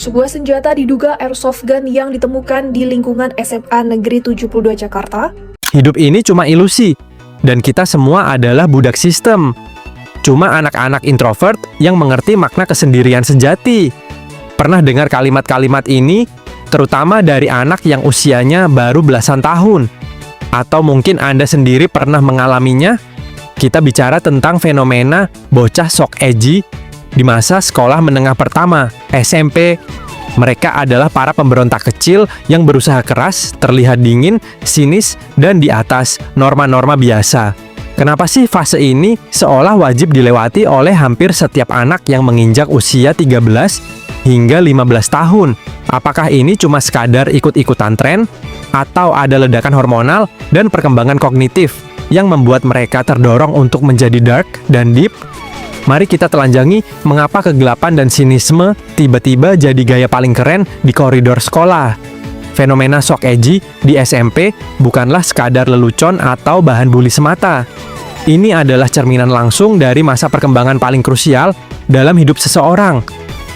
Sebuah senjata diduga airsoft gun yang ditemukan di lingkungan SMA Negeri 72 Jakarta. Hidup ini cuma ilusi, dan kita semua adalah budak sistem. Cuma anak-anak introvert yang mengerti makna kesendirian sejati. Pernah dengar kalimat-kalimat ini, terutama dari anak yang usianya baru belasan tahun. Atau mungkin Anda sendiri pernah mengalaminya. Kita bicara tentang fenomena bocah sok edgy di masa sekolah menengah pertama, SMP. Mereka adalah para pemberontak kecil yang berusaha keras, terlihat dingin, sinis, dan di atas norma-norma biasa. Kenapa sih fase ini seolah wajib dilewati oleh hampir setiap anak yang menginjak usia 13 hingga 15 tahun? Apakah ini cuma sekadar ikut-ikutan tren? Atau ada ledakan hormonal dan perkembangan kognitif yang membuat mereka terdorong untuk menjadi dark dan deep? Mari kita telanjangi mengapa kegelapan dan sinisme tiba-tiba jadi gaya paling keren di koridor sekolah. Fenomena sok edgy di SMP bukanlah sekadar lelucon atau bahan bully semata. Ini adalah cerminan langsung dari masa perkembangan paling krusial dalam hidup seseorang.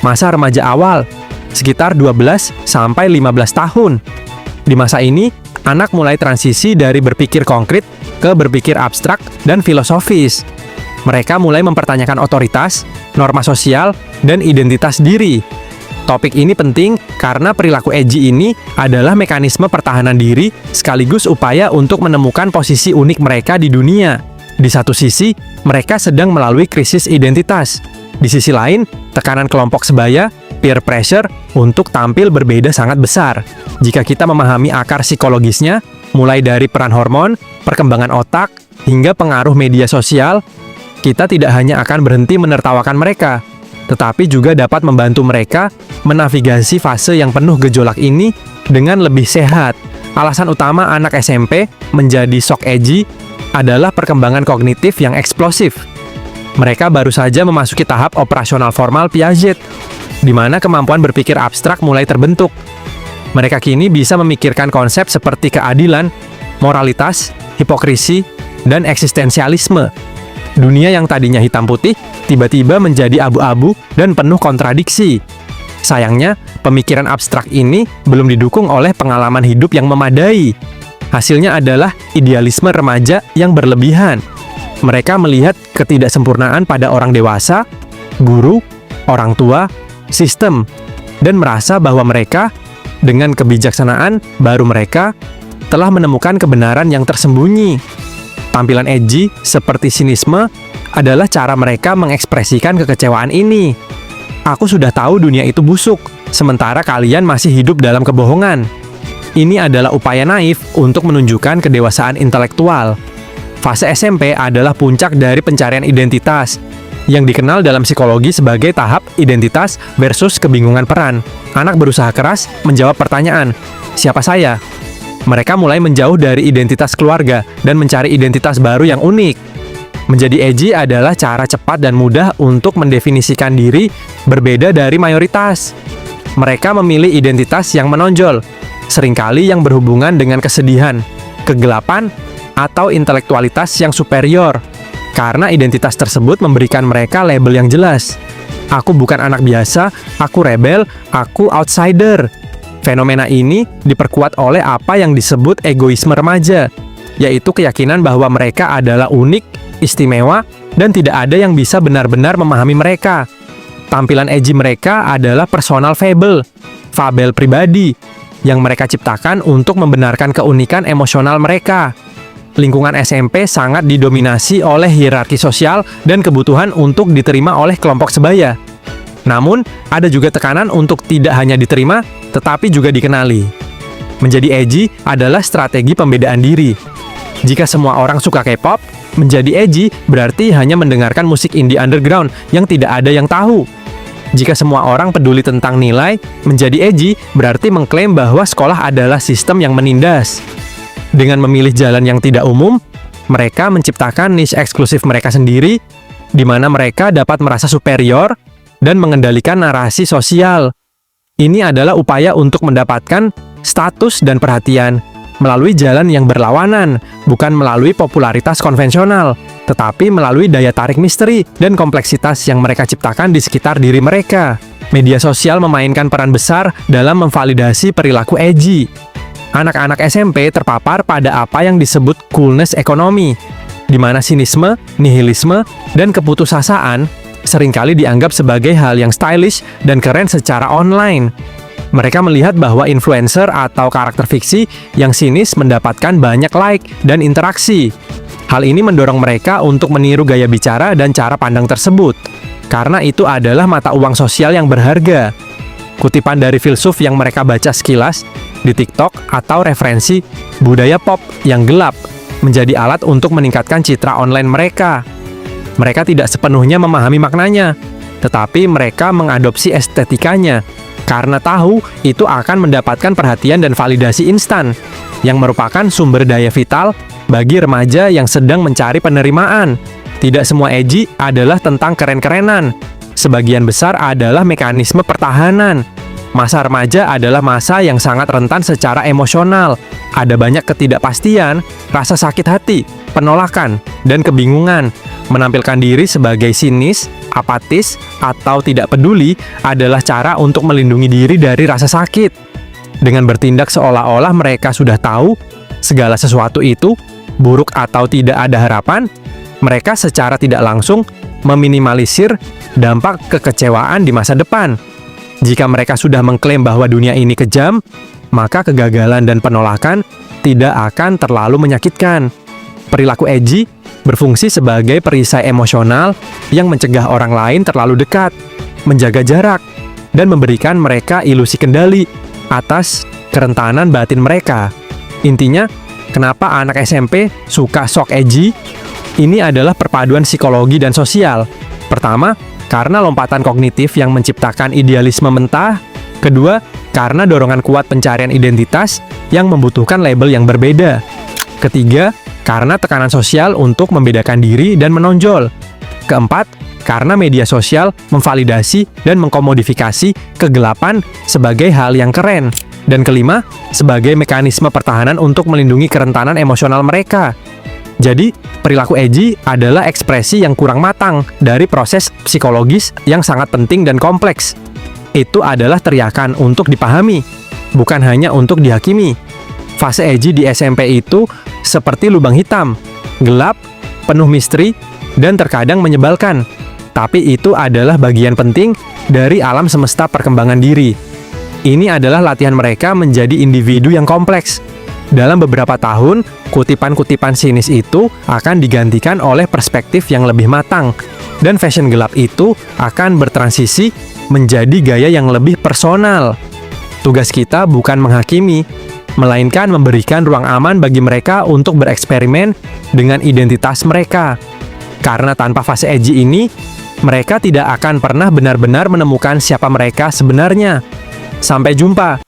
Masa remaja awal, sekitar 12 sampai 15 tahun. Di masa ini, anak mulai transisi dari berpikir konkret ke berpikir abstrak dan filosofis. Mereka mulai mempertanyakan otoritas, norma sosial, dan identitas diri. Topik ini penting karena perilaku edgy ini adalah mekanisme pertahanan diri sekaligus upaya untuk menemukan posisi unik mereka di dunia. Di satu sisi, mereka sedang melalui krisis identitas. Di sisi lain, tekanan kelompok sebaya, peer pressure, untuk tampil berbeda sangat besar. Jika kita memahami akar psikologisnya, mulai dari peran hormon, perkembangan otak, hingga pengaruh media sosial, kita tidak hanya akan berhenti menertawakan mereka, tetapi juga dapat membantu mereka menavigasi fase yang penuh gejolak ini dengan lebih sehat. Alasan utama anak SMP menjadi sok edgy adalah perkembangan kognitif yang eksplosif. Mereka baru saja memasuki tahap operasional formal Piaget, di mana kemampuan berpikir abstrak mulai terbentuk. Mereka kini bisa memikirkan konsep seperti keadilan, moralitas, hipokrisi, dan eksistensialisme. Dunia yang tadinya hitam putih, tiba-tiba menjadi abu-abu dan penuh kontradiksi. Sayangnya, pemikiran abstrak ini belum didukung oleh pengalaman hidup yang memadai. Hasilnya adalah idealisme remaja yang berlebihan. Mereka melihat ketidaksempurnaan pada orang dewasa, guru, orang tua, sistem, dan merasa bahwa mereka, dengan kebijaksanaan baru mereka, telah menemukan kebenaran yang tersembunyi. Tampilan edgy seperti sinisme adalah cara mereka mengekspresikan kekecewaan ini. Aku sudah tahu dunia itu busuk, sementara kalian masih hidup dalam kebohongan. Ini adalah upaya naif untuk menunjukkan kedewasaan intelektual. Fase SMP adalah puncak dari pencarian identitas, yang dikenal dalam psikologi sebagai tahap identitas versus kebingungan peran. Anak berusaha keras menjawab pertanyaan, siapa saya? Mereka mulai menjauh dari identitas keluarga dan mencari identitas baru yang unik. Menjadi edgy adalah cara cepat dan mudah untuk mendefinisikan diri berbeda dari mayoritas. Mereka memilih identitas yang menonjol, seringkali yang berhubungan dengan kesedihan, kegelapan, atau intelektualitas yang superior. Karena identitas tersebut memberikan mereka label yang jelas. Aku bukan anak biasa, aku rebel, aku outsider. Fenomena ini diperkuat oleh apa yang disebut egoisme remaja, yaitu keyakinan bahwa mereka adalah unik, istimewa, dan tidak ada yang bisa benar-benar memahami mereka. Tampilan edgy mereka adalah personal fable, fabel pribadi, yang mereka ciptakan untuk membenarkan keunikan emosional mereka. Lingkungan SMP sangat didominasi oleh hierarki sosial dan kebutuhan untuk diterima oleh kelompok sebaya. Namun, ada juga tekanan untuk tidak hanya diterima, tetapi juga dikenali. Menjadi edgy adalah strategi pembedaan diri. Jika semua orang suka K-pop, menjadi edgy berarti hanya mendengarkan musik indie underground yang tidak ada yang tahu. Jika semua orang peduli tentang nilai, menjadi edgy berarti mengklaim bahwa sekolah adalah sistem yang menindas. Dengan memilih jalan yang tidak umum, mereka menciptakan niche eksklusif mereka sendiri, di mana mereka dapat merasa superior dan mengendalikan narasi sosial. Ini adalah upaya untuk mendapatkan status dan perhatian melalui jalan yang berlawanan, bukan melalui popularitas konvensional, tetapi melalui daya tarik misteri dan kompleksitas yang mereka ciptakan di sekitar diri mereka. Media sosial memainkan peran besar dalam memvalidasi perilaku edgy. Anak-anak SMP terpapar pada apa yang disebut coolness ekonomi, di mana sinisme, nihilisme, dan keputusasaan seringkali dianggap sebagai hal yang stylish dan keren secara online. Mereka melihat bahwa influencer atau karakter fiksi yang sinis mendapatkan banyak like dan interaksi. Hal ini mendorong mereka untuk meniru gaya bicara dan cara pandang tersebut, karena itu adalah mata uang sosial yang berharga. Kutipan dari filsuf yang mereka baca sekilas di TikTok atau referensi budaya pop yang gelap menjadi alat untuk meningkatkan citra online mereka. Mereka tidak sepenuhnya memahami maknanya, tetapi mereka mengadopsi estetikanya karena tahu itu akan mendapatkan perhatian dan validasi instan yang merupakan sumber daya vital bagi remaja yang sedang mencari penerimaan. Tidak semua edgy adalah tentang keren-kerenan. Sebagian besar adalah mekanisme pertahanan. Masa remaja adalah masa yang sangat rentan secara emosional. Ada banyak ketidakpastian, rasa sakit hati, penolakan, dan kebingungan. Menampilkan diri sebagai sinis, apatis, atau tidak peduli adalah cara untuk melindungi diri dari rasa sakit. Dengan bertindak seolah-olah mereka sudah tahu segala sesuatu itu buruk atau tidak ada harapan, mereka secara tidak langsung meminimalisir dampak kekecewaan di masa depan. Jika mereka sudah mengklaim bahwa dunia ini kejam, maka kegagalan dan penolakan tidak akan terlalu menyakitkan. Perilaku edgy berfungsi sebagai perisai emosional yang mencegah orang lain terlalu dekat, menjaga jarak, dan memberikan mereka ilusi kendali atas kerentanan batin mereka. Intinya, kenapa anak SMP suka sok edgy? Ini adalah perpaduan psikologi dan sosial. Pertama, karena lompatan kognitif yang menciptakan idealisme mentah. Kedua, karena dorongan kuat pencarian identitas yang membutuhkan label yang berbeda. Ketiga, karena tekanan sosial untuk membedakan diri dan menonjol. Keempat, karena media sosial memvalidasi dan mengkomodifikasi kegelapan sebagai hal yang keren. Dan kelima, sebagai mekanisme pertahanan untuk melindungi kerentanan emosional mereka. Jadi, perilaku edgy adalah ekspresi yang kurang matang dari proses psikologis yang sangat penting dan kompleks. Itu adalah teriakan untuk dipahami, bukan hanya untuk dihakimi. Fase edgy di SMP itu seperti lubang hitam, gelap, penuh misteri, dan terkadang menyebalkan. Tapi itu adalah bagian penting dari alam semesta perkembangan diri. Ini adalah latihan mereka menjadi individu yang kompleks. Dalam beberapa tahun, kutipan-kutipan sinis itu akan digantikan oleh perspektif yang lebih matang, dan fashion gelap itu akan bertransisi menjadi gaya yang lebih personal. Tugas kita bukan menghakimi, melainkan memberikan ruang aman bagi mereka untuk bereksperimen dengan identitas mereka. Karena tanpa fase edgy ini, mereka tidak akan pernah benar-benar menemukan siapa mereka sebenarnya. Sampai jumpa